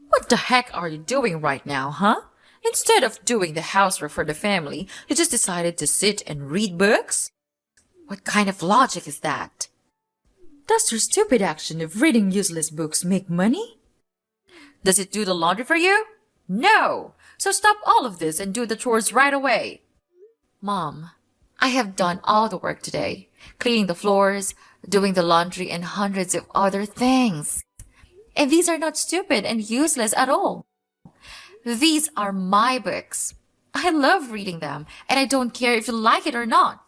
What the heck are you doing right now, huh? Instead of doing the housework for the family, you just decided to sit and read books? What kind of logic is that? Does your stupid action of reading useless books make money? Does it do the laundry for you? No! So stop all of this and do the chores right away. Mom, I have done all the work today. Cleaning the floors, doing the laundry, and hundreds of other things. And these are not stupid and useless at all. These are my books. I love reading them, and I don't care if you like it or not.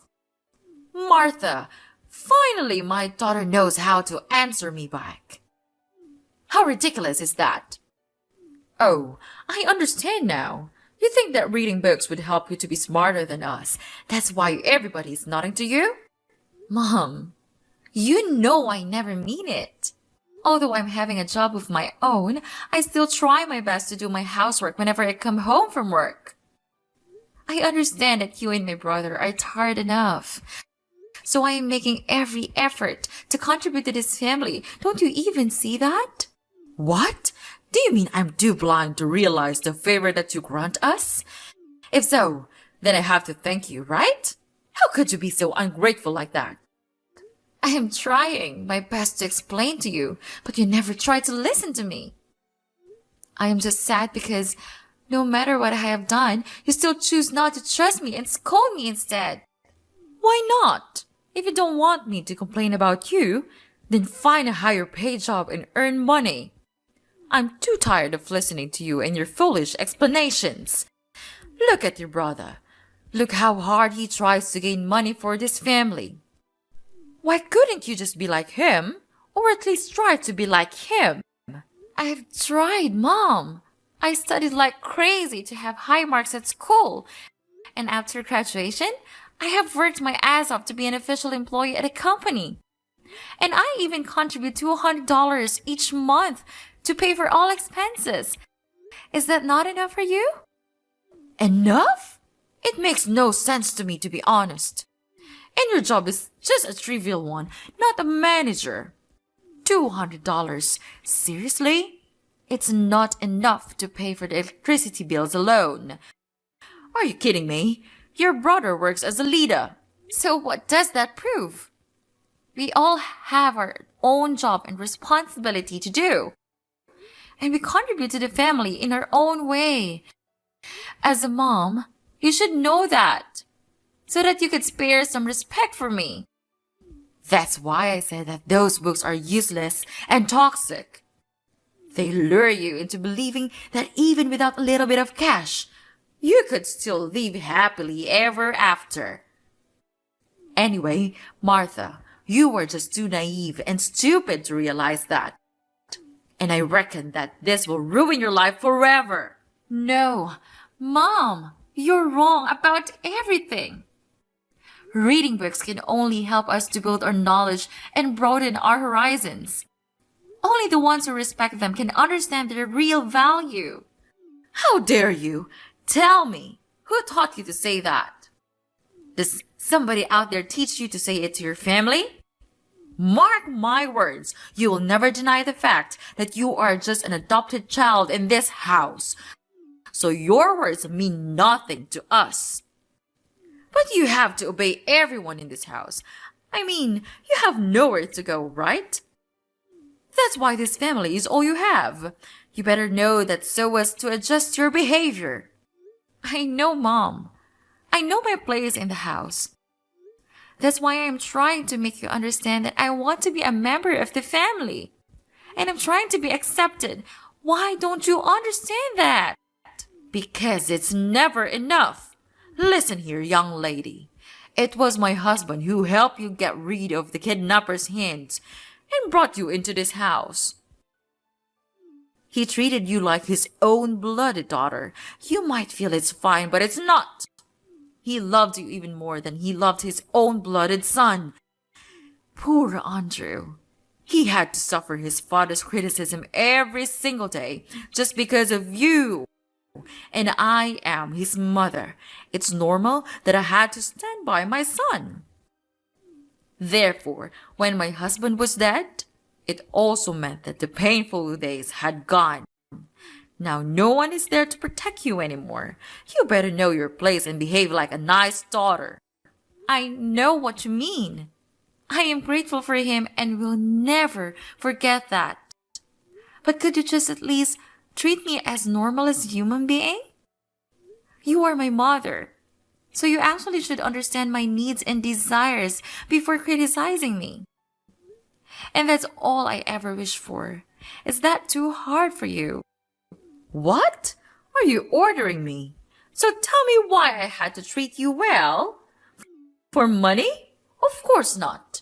Martha, finally my daughter knows how to answer me back. How ridiculous is that? Oh, I understand now. You think that reading books would help you to be smarter than us. That's why everybody is nodding to you? Mom, you know I never mean it. Although I'm having a job of my own, I still try my best to do my housework whenever I come home from work. I understand that you and my brother are tired enough. So I am making every effort to contribute to this family. Don't you even see that? What? Do you mean I'm too blind to realize the favor that you grant us? If so, then I have to thank you, right? How could you be so ungrateful like that? I am trying my best to explain to you, but you never try to listen to me. I am just sad because no matter what I have done, you still choose not to trust me and scold me instead. Why not? If you don't want me to complain about you, then find a higher paid job and earn money. I'm too tired of listening to you and your foolish explanations. Look at your brother. Look how hard he tries to gain money for this family. Why couldn't you just be like him? Or at least try to be like him? I've tried, Mom. I studied like crazy to have high marks at school. And after graduation, I have worked my ass off to be an official employee at a company. And I even contribute $200 each month to pay for all expenses. Is that not enough for you? Enough? It makes no sense to me, to be honest. And your job is just a trivial one, not a manager. $200. Seriously? It's not enough to pay for the electricity bills alone. Are you kidding me? Your brother works as a leader. So what does that prove? We all have our own job and responsibility to do. And we contribute to the family in our own way. As a mom, you should know that, so that you could spare some respect for me. That's why I said that those books are useless and toxic. They lure you into believing that even without a little bit of cash, you could still live happily ever after. Anyway, Martha, you were just too naive and stupid to realize that. And I reckon that this will ruin your life forever. No, Mom, you're wrong about everything. Reading books can only help us to build our knowledge and broaden our horizons. Only the ones who respect them can understand their real value. How dare you? Tell me, who taught you to say that? Does somebody out there teach you to say it to your family? Mark my words, you will never deny the fact that you are just an adopted child in this house. So your words mean nothing to us. But you have to obey everyone in this house. I mean, you have nowhere to go, right? That's why this family is all you have. You better know that so as to adjust your behavior. I know, Mom. I know my place in the house. That's why I'm trying to make you understand that I want to be a member of the family. And I'm trying to be accepted. Why don't you understand that? Because it's never enough. Listen here, young lady. It was my husband who helped you get rid of the kidnapper's hands and brought you into this house. He treated you like his own blooded daughter. You might feel it's fine, but it's not. He loved you even more than he loved his own blooded son. Poor Andrew. He had to suffer his father's criticism every single day just because of you. And I am his mother. It's normal that I had to stand by my son. Therefore, when my husband was dead, it also meant that the painful days had gone. Now no one is there to protect you anymore. You better know your place and behave like a nice daughter. I know what you mean. I am grateful for him and will never forget that. But could you just at least treat me as normal as a human being? You are my mother, so you actually should understand my needs and desires before criticizing me. And that's all I ever wish for. Is that too hard for you? What? Are you ordering me? So tell me why I had to treat you well? For money? Of course not.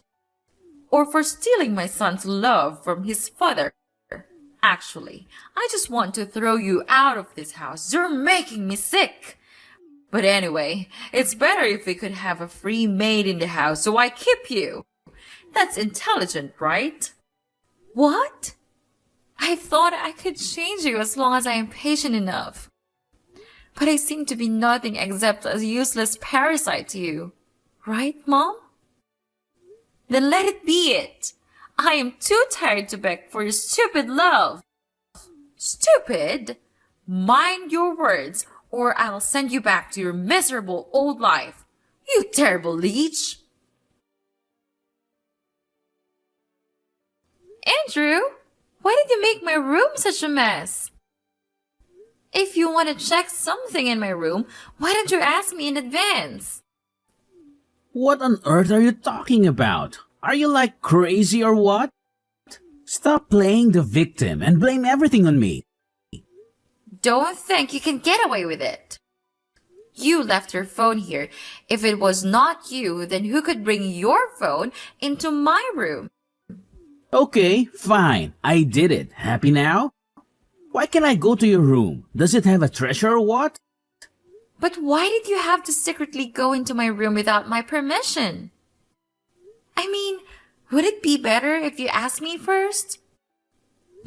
Or for stealing my son's love from his father? Actually, I just want to throw you out of this house. You're making me sick. But anyway, it's better if we could have a free maid in the house, so I keep you. That's intelligent, right? What? I thought I could change you as long as I am patient enough. But I seem to be nothing except a useless parasite to you. Right, Mom? Then let it be it. I am too tired to beg for your stupid love. Stupid? Mind your words, or I'll send you back to your miserable old life. You terrible leech. Andrew, why did you make my room such a mess? If you want to check something in my room, why don't you ask me in advance? What on earth are you talking about? Are you like crazy or what? Stop playing the victim and blame everything on me. Don't think you can get away with it. You left your phone here. If it was not you, then who could bring your phone into my room? Okay, fine. I did it. Happy now? Why can't I go to your room? Does it have a treasure or what? But why did you have to secretly go into my room without my permission? I mean, would it be better if you asked me first?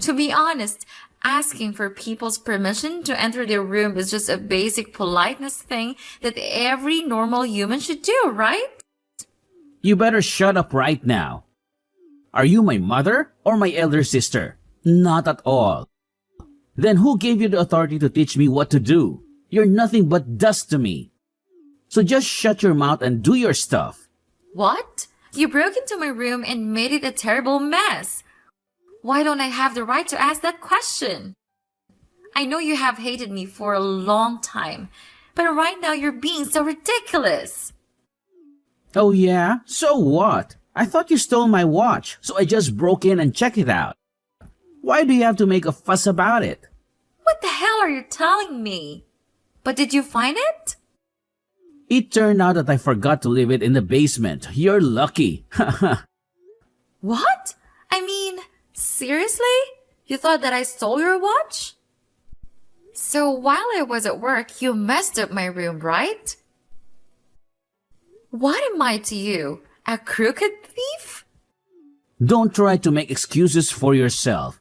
To be honest, asking for people's permission to enter their room is just a basic politeness thing that every normal human should do, right? You better shut up right now. Are you my mother or my elder sister? Not at all. Then who gave you the authority to teach me what to do? You're nothing but dust to me. So just shut your mouth and do your stuff. What? You broke into my room and made it a terrible mess. Why don't I have the right to ask that question? I know you have hated me for a long time, but right now you're being so ridiculous. Oh yeah? So what? I thought you stole my watch, so I just broke in and checked it out. Why do you have to make a fuss about it? What the hell are you telling me? But did you find it? It turned out that I forgot to leave it in the basement. You're lucky. What? I mean, seriously? You thought that I stole your watch? So while I was at work, you messed up my room, right? What am I to you? A crooked thief? Don't try to make excuses for yourself.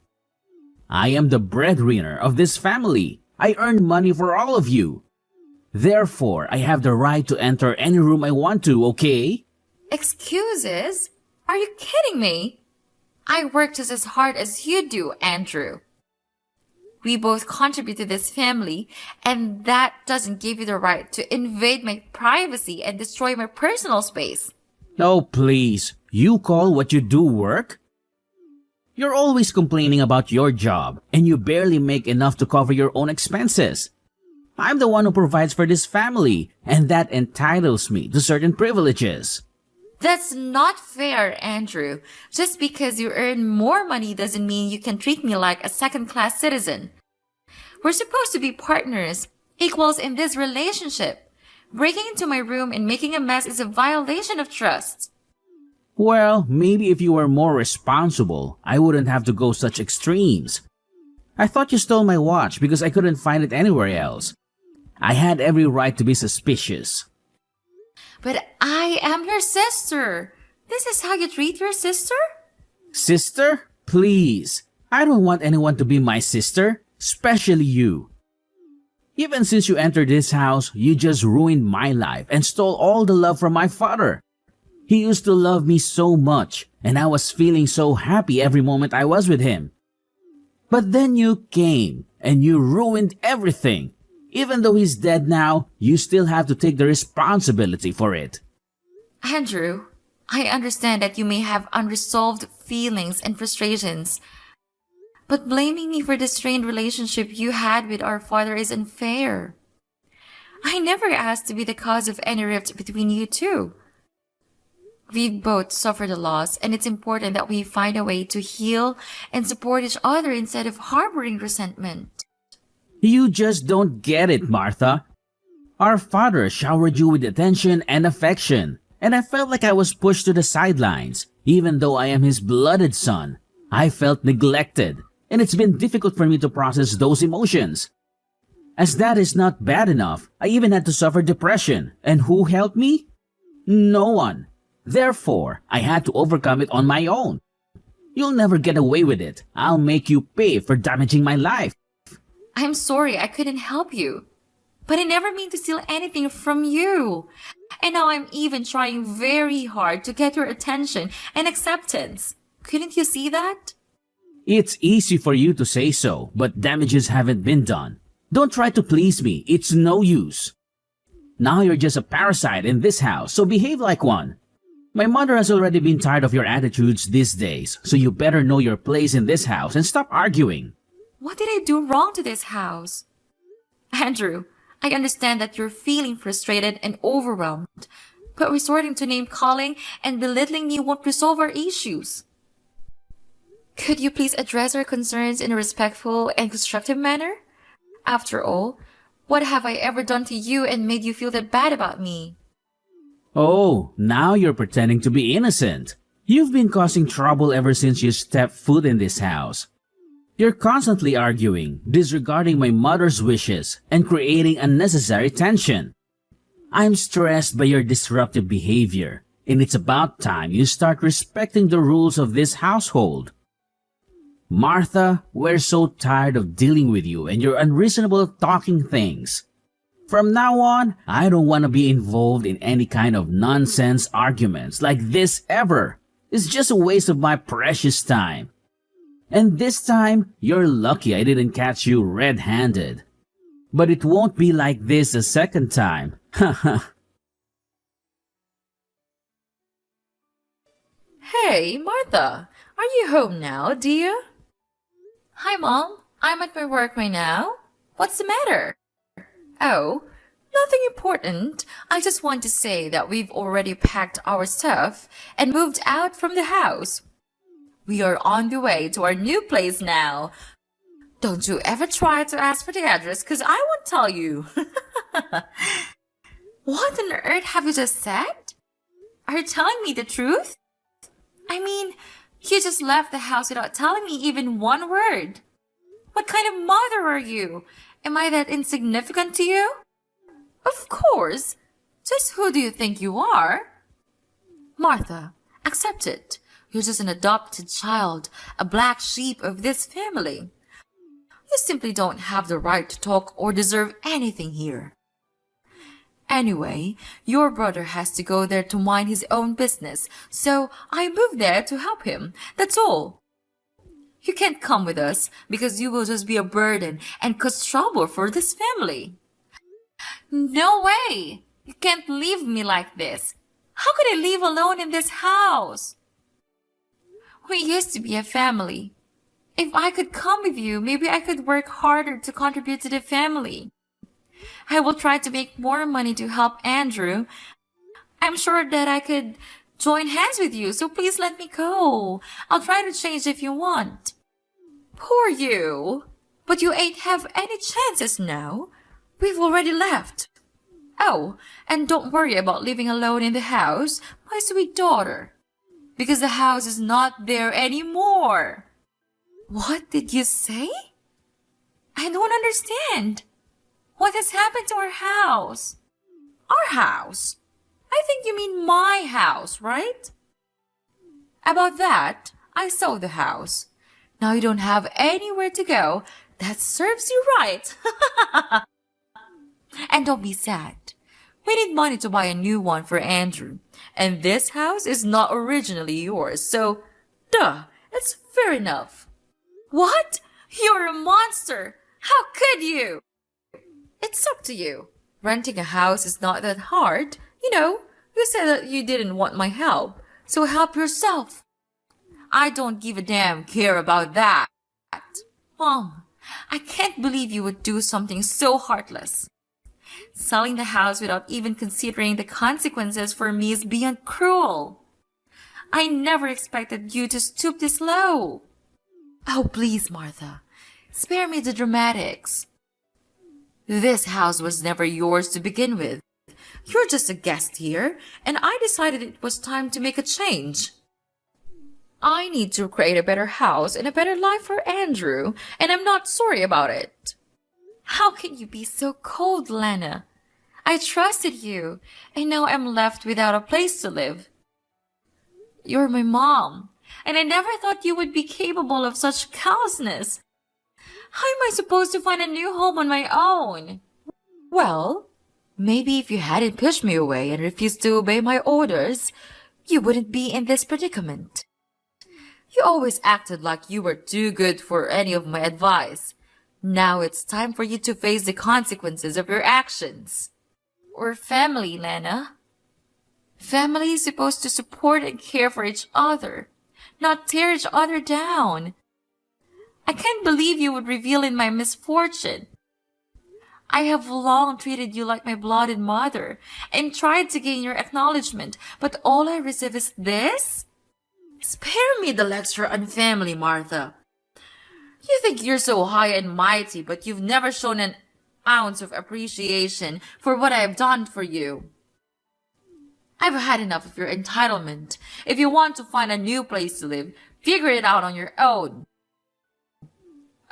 I am the breadwinner of this family. I earn money for all of you. Therefore, I have the right to enter any room I want to, okay? Excuses? Are you kidding me? I work just as hard as you do, Andrew. We both contribute to this family, and that doesn't give you the right to invade my privacy and destroy my personal space. Oh, please. You call what you do work? You're always complaining about your job, and you barely make enough to cover your own expenses. I'm the one who provides for this family, and that entitles me to certain privileges. That's not fair, Andrew. Just because you earn more money doesn't mean you can treat me like a second-class citizen. We're supposed to be partners, equals in this relationship. Breaking into my room and making a mess is a violation of trust. Well, maybe if you were more responsible, I wouldn't have to go such extremes. I thought you stole my watch because I couldn't find it anywhere else. I had every right to be suspicious. But I am your sister. This is how you treat your sister? Sister? Please. I don't want anyone to be my sister, especially you. Even since you entered this house, you just ruined my life and stole all the love from my father. He used to love me so much, and I was feeling so happy every moment I was with him. But then you came, and you ruined everything. Even though he's dead now, you still have to take the responsibility for it. Andrew, I understand that you may have unresolved feelings and frustrations, but blaming me for the strained relationship you had with our father is unfair. I never asked to be the cause of any rift between you two. We've both suffered a loss, and it's important that we find a way to heal and support each other instead of harboring resentment. You just don't get it, Martha. Our father showered you with attention and affection, and I felt like I was pushed to the sidelines. Even though I am his blooded son, I felt neglected, and it's been difficult for me to process those emotions. As that is not bad enough, I even had to suffer depression, and who helped me? No one. Therefore, I had to overcome it on my own. You'll never get away with it. I'll make you pay for damaging my life. I'm sorry I couldn't help you, but I never mean to steal anything from you. And now I'm even trying very hard to get your attention and acceptance. Couldn't you see that? It's easy for you to say so, but damages haven't been done. Don't try to please me. It's no use. Now you're just a parasite in this house, so behave like one. My mother has already been tired of your attitudes these days, so you better know your place in this house and stop arguing. What did I do wrong to this house? Andrew, I understand that you're feeling frustrated and overwhelmed, but resorting to name-calling and belittling me won't resolve our issues. Could you please address our concerns in a respectful and constructive manner? After all, what have I ever done to you and made you feel that bad about me? Oh, now you're pretending to be innocent. You've been causing trouble ever since you stepped foot in this house. You're constantly arguing, disregarding my mother's wishes, and creating unnecessary tension. I'm stressed by your disruptive behavior, and it's about time you start respecting the rules of this household. Martha, we're so tired of dealing with you and your unreasonable talking things. From now on, I don't want to be involved in any kind of nonsense arguments like this ever. It's just a waste of my precious time. And this time, you're lucky I didn't catch you red-handed. But it won't be like this a second time. Haha. Hey, Martha, are you home now, dear? Hi, Mom. I'm at my work right now. What's the matter? Oh, nothing important. I just want to say that we've already packed our stuff and moved out from the house. We are on the way to our new place now. Don't you ever try to ask for the address, because I won't tell you. What on earth have you just said? Are you telling me the truth? I mean, you just left the house without telling me even one word. What kind of mother are you? Am I that insignificant to you? Of course. Just who do you think you are? Martha, accept it. You're just an adopted child, a black sheep of this family. You simply don't have the right to talk or deserve anything here. Anyway, your brother has to go there to mind his own business, so I moved there to help him. That's all. You can't come with us because you will just be a burden and cause trouble for this family. No way! You can't leave me like this. How could I live alone in this house? We used to be a family. If I could come with you, maybe I could work harder to contribute to the family. I will try to make more money to help Andrew. I'm sure that I could join hands with you, so please let me go. I'll try to change if you want. Poor you. But you ain't have any chances now. We've already left. Oh, and don't worry about living alone in the house, my sweet daughter. Because the house is not there anymore. What did you say? I don't understand. What has happened to our house? Our house? I think you mean my house, right? About that, I sold the house. Now you don't have anywhere to go. That serves you right. And don't be sad. We need money to buy a new one for Andrew. And this house is not originally yours, so duh, it's fair enough. What? You're a monster. How could you? It's up to you. Renting a house is not that hard. You said that you didn't want my help, so help yourself. I don't give a damn care about that. Mom, I can't believe you would do something so heartless. Selling the house without even considering the consequences for me is beyond cruel. I never expected you to stoop this low. Oh, please, Martha. Spare me the dramatics. This house was never yours to begin with. You're just a guest here, and I decided it was time to make a change. I need to create a better house and a better life for Andrew, and I'm not sorry about it. How can you be so cold, Lena? I trusted you, and now I'm left without a place to live. You're my mom, and I never thought you would be capable of such callousness. How am I supposed to find a new home on my own? Well, maybe if you hadn't pushed me away and refused to obey my orders, you wouldn't be in this predicament. You always acted like you were too good for any of my advice. Now it's time for you to face the consequences of your actions. We're family, Lena. Family is supposed to support and care for each other, not tear each other down. I can't believe you would revel in my misfortune. I have long treated you like my blooded mother and tried to gain your acknowledgement, but all I receive is this? Spare me the lecture on family, Martha. You think you're so high and mighty, but you've never shown an ounce of appreciation for what I have done for you. I've had enough of your entitlement. If you want to find a new place to live, figure it out on your own.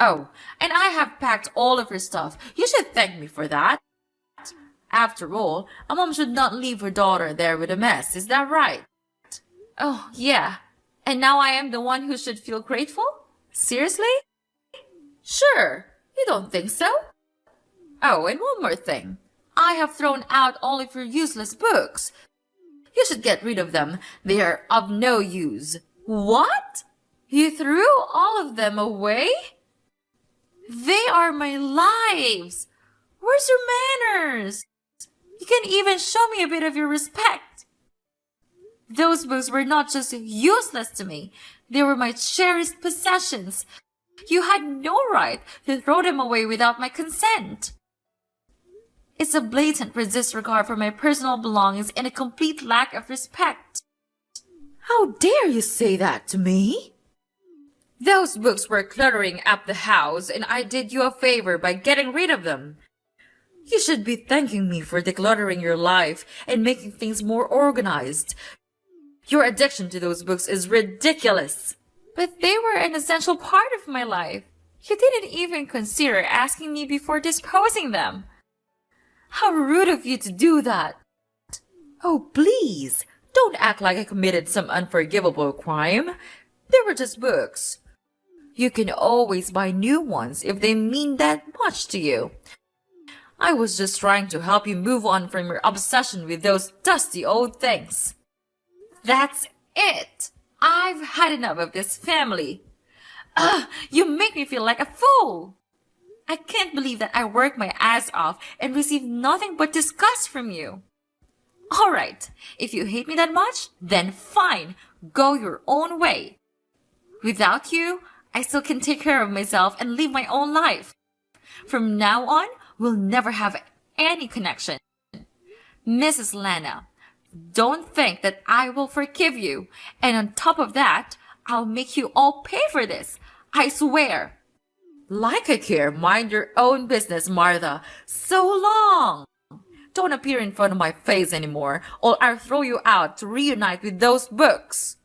Oh, and I have packed all of your stuff. You should thank me for that. After all, a mom should not leave her daughter there with a mess. Is that right? Oh, yeah. And now I am the one who should feel grateful? Seriously? Sure. You don't think so? Oh, and one more thing. I have thrown out all of your useless books. You should get rid of them. They are of no use. What? You threw all of them away? They are my lives. Where's your manners? You can't even show me a bit of your respect. Those books were not just useless to me. They were my cherished possessions. You had no right to throw them away without my consent. It's a blatant disregard for my personal belongings and a complete lack of respect. How dare you say that to me? Those books were cluttering up the house, and I did you a favor by getting rid of them. You should be thanking me for decluttering your life and making things more organized. Your addiction to those books is ridiculous. But they were an essential part of my life. You didn't even consider asking me before disposing them. How rude of you to do that. Oh, please, don't act like I committed some unforgivable crime. They were just books. You can always buy new ones if they mean that much to you. I was just trying to help you move on from your obsession with those dusty old things. That's it. I've had enough of this family. You make me feel like a fool. I can't believe that I work my ass off and receive nothing but disgust from you. All right, if you hate me that much, then fine, go your own way. Without you, I still can take care of myself and live my own life. From now on, we'll never have any connection. Mrs. Lena, don't think that I will forgive you. And on top of that, I'll make you all pay for this. I swear. Like I care, mind your own business, Martha. So long. Don't appear in front of my face anymore, or I'll throw you out to reunite with those books.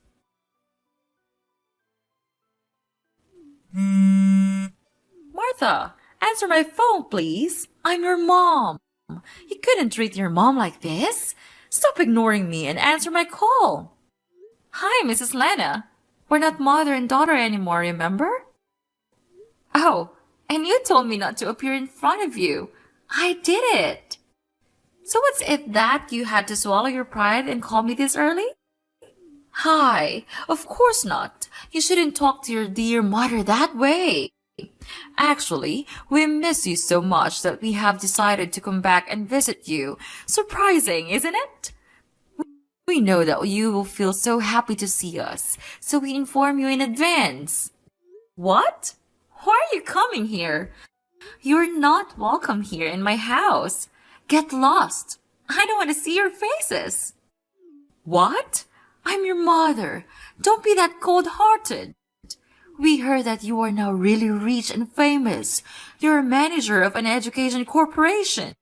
Martha, answer my phone, please. I'm your mom. You couldn't treat your mom like this. Stop ignoring me and answer my call. Hi, Mrs. Lena. We're not mother and daughter anymore, remember? Oh, and you told me not to appear in front of you. I did it. So what's it that you had to swallow your pride and call me this early? Hi, of course not. You shouldn't talk to your dear mother that way. Actually, we miss you so much that we have decided to come back and visit you. Surprising, isn't it? We know that you will feel so happy to see us, so we inform you in advance. What? Why are you coming here? You're not welcome here in my house. Get lost. I don't want to see your faces. What? I'm your mother. Don't be that cold-hearted. We heard that you are now really rich and famous. You're a manager of an education corporation.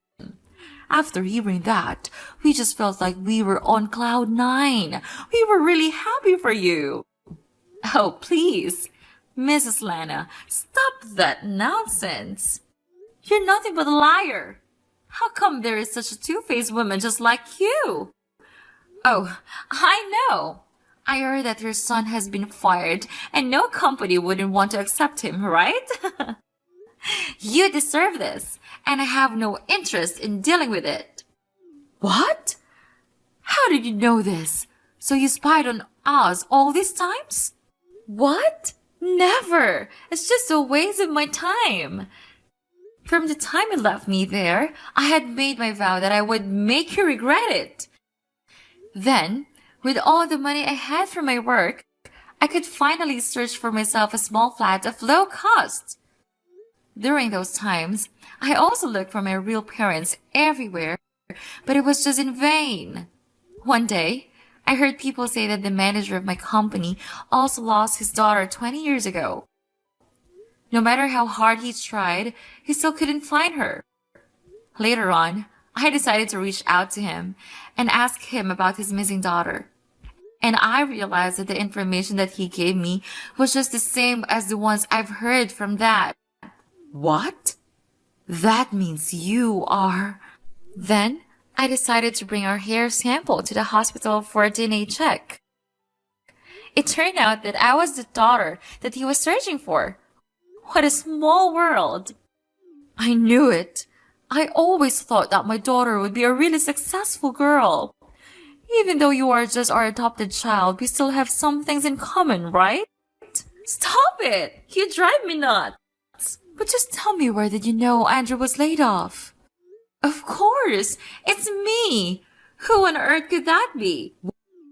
After hearing that, we just felt like we were on cloud nine. We were really happy for you. Oh, please, Mrs. Lana, stop that nonsense. You're nothing but a liar. How come there is such a two-faced woman just like you? Oh, I know. I heard that your son has been fired and no company wouldn't want to accept him, right? You deserve this, and I have no interest in dealing with it. What? How did you know this? So you spied on us all these times? What? Never. It's just a waste of my time. From the time you left me there, I had made my vow that I would make you regret it. Then, with all the money I had from my work, I could finally search for myself a small flat of low cost. During those times, I also looked for my real parents everywhere, but it was just in vain. One day, I heard people say that the manager of my company also lost his daughter 20 years ago. No matter how hard he tried, he still couldn't find her. Later on, I decided to reach out to him and ask him about his missing daughter. And I realized that the information that he gave me was just the same as the ones I've heard from Dad. What? That means you are... Then, I decided to bring our hair sample to the hospital for a DNA check. It turned out that I was the daughter that he was searching for. What a small world. I knew it. I always thought that my daughter would be a really successful girl. Even though you are just our adopted child, we still have some things in common, right? Stop it! You drive me nuts. But just tell me, where did you know Andrew was laid off? Of course! It's me! Who on earth could that be?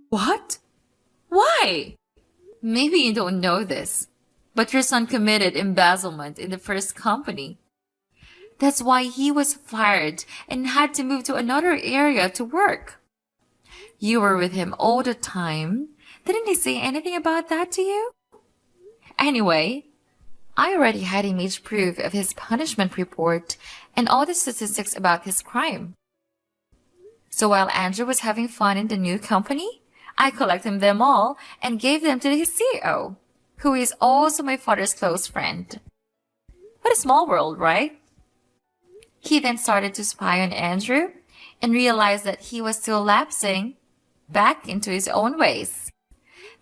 What? Why? Maybe you don't know this, but your son committed embezzlement in the first company. That's why he was fired and had to move to another area to work. You were with him all the time. Didn't he say anything about that to you? Anyway, I already had image proof of his punishment report and all the statistics about his crime. So while Andrew was having fun in the new company, I collected them all and gave them to his CEO, who is also my father's close friend. What a small world, right? He then started to spy on Andrew and realized that he was still lapsing back into his own ways.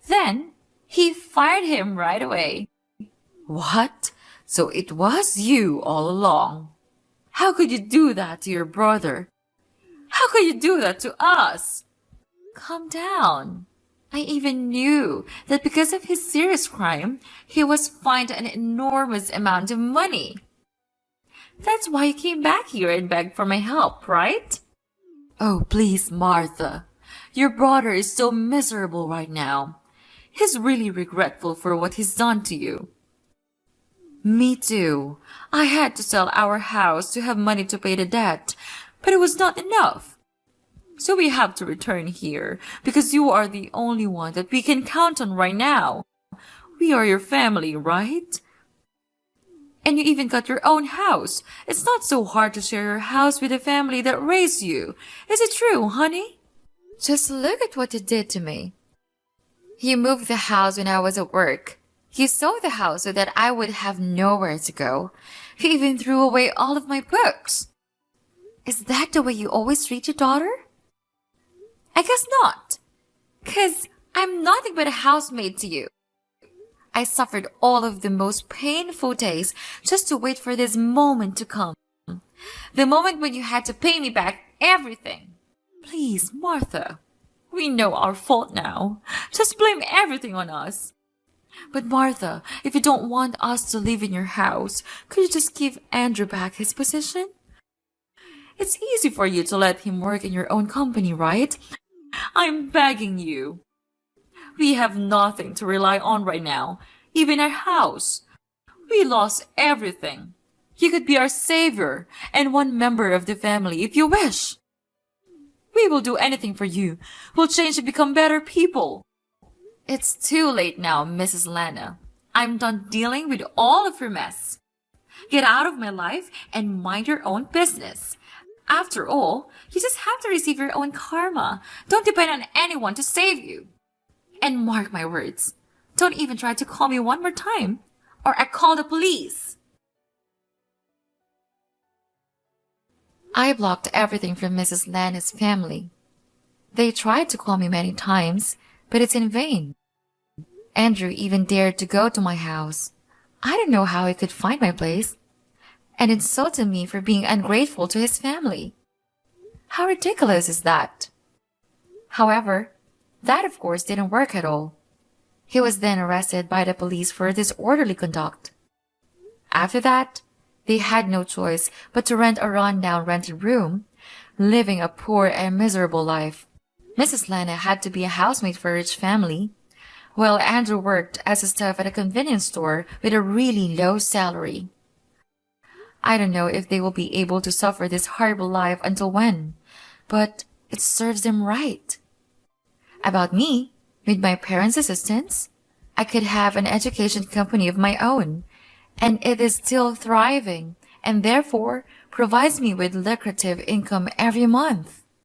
Then he fired him right away. What? So it was you all along. How could you do that to your brother? How could you do that to us? Calm down. I even knew that because of his serious crime, he was fined an enormous amount of money. That's why you came back here and begged for my help, right? Oh, please, Martha. Your brother is so miserable right now. He's really regretful for what he's done to you. Me too. I had to sell our house to have money to pay the debt, but it was not enough. So we have to return here because you are the only one that we can count on right now. We are your family, right? And you even got your own house. It's not so hard to share your house with the family that raised you. Is it true, honey? Just look at what you did to me. You moved the house when I was at work. You sold the house so that I would have nowhere to go. You even threw away all of my books. Is that the way you always treat your daughter? I guess not. 'Cause I'm nothing but a housemaid to you. I suffered all of the most painful days just to wait for this moment to come. The moment when you had to pay me back everything. Please, Martha, we know our fault now. Just blame everything on us. But Martha, if you don't want us to live in your house, could you just give Andrew back his position? It's easy for you to let him work in your own company, right? I'm begging you. We have nothing to rely on right now, even our house. We lost everything. You could be our savior and one member of the family if you wish. We will do anything for you. We'll change and become better people. It's too late now, Mrs. Lana. I'm done dealing with all of your mess. Get out of my life and mind your own business. After all, you just have to receive your own karma. Don't depend on anyone to save you. And mark my words, don't even try to call me one more time, or I call the police. I blocked everything from Mrs. Lana's family. They tried to call me many times, but it's in vain. Andrew even dared to go to my house. I don't know how he could find my place, and insulted me for being ungrateful to his family. How ridiculous is that? However, that of course didn't work at all. He was then arrested by the police for disorderly conduct. After that, they had no choice but to rent a rundown rented room, living a poor and miserable life. Mrs. Lana had to be a housemaid for a rich family, while Andrew worked as a staff at a convenience store with a really low salary. I don't know if they will be able to suffer this horrible life until when, but it serves them right. About me, with my parents' assistance, I could have an education company of my own, and it is still thriving and therefore provides me with lucrative income every month.